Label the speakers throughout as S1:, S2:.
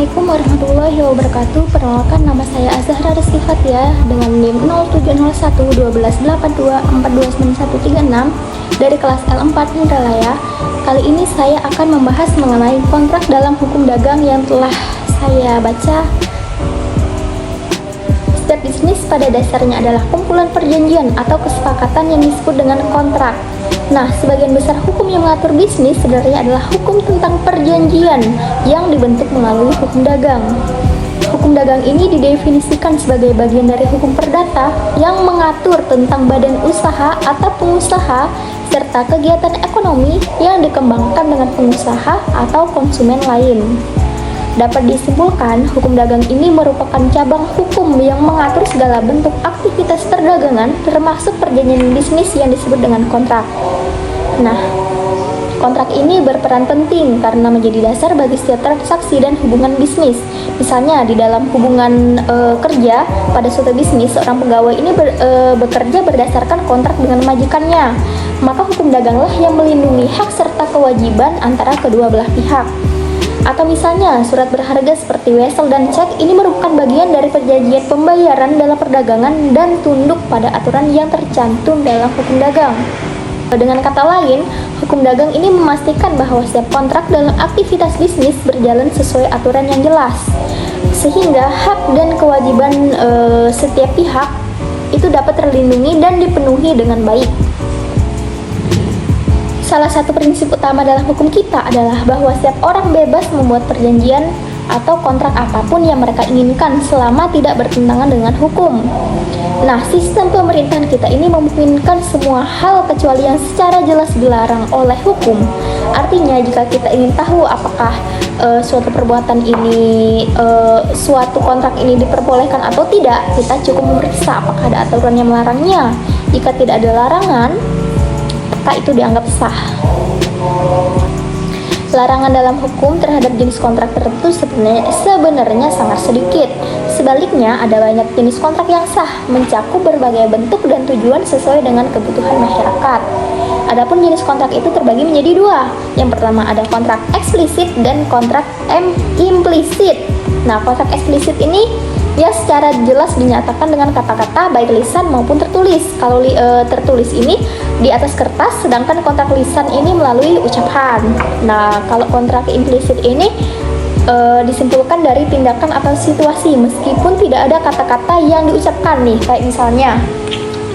S1: Assalamualaikum warahmatullahi wabarakatuh. Perkenalkan, nama saya Azahra Rizky Fathia dengan NIM 0701 1282 429136 dari kelas L4 Indralaya. Kali ini saya akan membahas mengenai kontrak dalam hukum dagang yang telah saya baca. Setiap bisnis pada dasarnya adalah kumpulan perjanjian atau kesepakatan yang disebut dengan kontrak. Nah, sebagian besar hukum yang mengatur bisnis sebenarnya adalah hukum tentang perjanjian yang dibentuk melalui hukum dagang. Hukum dagang ini didefinisikan sebagai bagian dari hukum perdata yang mengatur tentang badan usaha atau pengusaha serta kegiatan ekonomi yang dikembangkan dengan pengusaha atau konsumen lain. Dapat disimpulkan, hukum dagang ini merupakan cabang hukum yang mengatur segala bentuk aktivitas perdagangan termasuk perjanjian bisnis yang disebut dengan kontrak. Nah, kontrak ini berperan penting karena menjadi dasar bagi setiap transaksi dan hubungan bisnis. Misalnya di dalam hubungan kerja pada suatu bisnis, seorang pegawai ini bekerja berdasarkan kontrak dengan majikannya. Maka hukum daganglah yang melindungi hak serta kewajiban antara kedua belah pihak. Atau misalnya surat berharga seperti wesel dan cek ini merupakan bagian dari perjanjian pembayaran dalam perdagangan dan tunduk pada aturan yang tercantum dalam hukum dagang. Dengan kata lain, hukum dagang ini memastikan bahwa setiap kontrak dalam aktivitas bisnis berjalan sesuai aturan yang jelas, sehingga hak dan kewajiban setiap pihak itu dapat terlindungi dan dipenuhi dengan baik. Salah satu prinsip utama dalam hukum kita adalah bahwa setiap orang bebas membuat perjanjian atau kontrak apapun yang mereka inginkan selama tidak bertentangan dengan hukum. Nah, sistem pemerintahan kita ini memungkinkan semua hal kecuali yang secara jelas dilarang oleh hukum. Artinya, jika kita ingin tahu apakah suatu perbuatan ini, suatu kontrak ini diperbolehkan atau tidak, kita cukup memeriksa apakah ada aturan yang melarangnya. Jika tidak ada larangan, maka itu dianggap sah. Larangan dalam hukum terhadap jenis kontrak tertentu sebenarnya sangat sedikit. Sebaliknya, ada banyak jenis kontrak yang sah, mencakup berbagai bentuk dan tujuan sesuai dengan kebutuhan masyarakat. Adapun jenis kontrak itu terbagi menjadi dua. Yang pertama ada kontrak eksplisit dan kontrak implisit. Nah, kontrak eksplisit ini ya secara jelas dinyatakan dengan kata-kata baik lisan maupun tertulis. Kalau tertulis ini di atas kertas, sedangkan kontrak lisan ini melalui ucapan. Nah, kalau kontrak implisit ini disimpulkan dari tindakan atau situasi meskipun tidak ada kata-kata yang diucapkan nih. Kayak misalnya,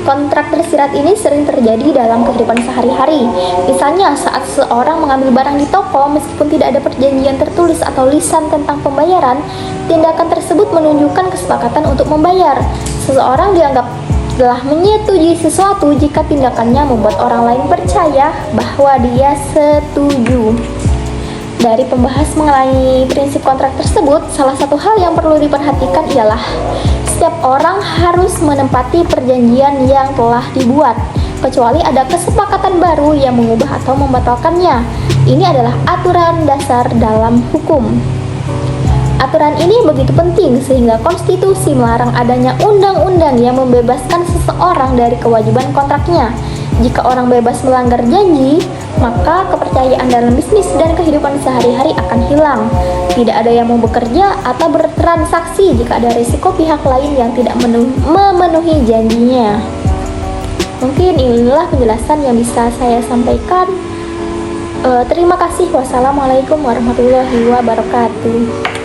S1: kontrak tersirat ini sering terjadi dalam kehidupan sehari-hari. Misalnya saat seorang mengambil barang di toko, meskipun tidak ada perjanjian tertulis atau lisan tentang pembayaran, tindakan tersebut menunjukkan kesepakatan untuk membayar. Seseorang dianggap telah menyetujui sesuatu jika tindakannya membuat orang lain percaya bahwa dia setuju. Dari pembahas mengenai prinsip kontrak tersebut, salah satu hal yang perlu diperhatikan ialah setiap orang harus menempati perjanjian yang telah dibuat, kecuali ada kesepakatan baru yang mengubah atau membatalkannya. Ini adalah aturan dasar dalam hukum. Aturan ini begitu penting sehingga konstitusi melarang adanya undang-undang yang membebaskan seseorang dari kewajiban kontraknya. Jika orang bebas melanggar janji, maka kepercayaan dalam bisnis dan kehidupan sehari-hari akan hilang. Tidak ada yang mau bekerja atau bertransaksi jika ada risiko pihak lain yang tidak memenuhi janjinya. Mungkin inilah penjelasan yang bisa saya sampaikan. Terima kasih. Wassalamualaikum warahmatullahi wabarakatuh.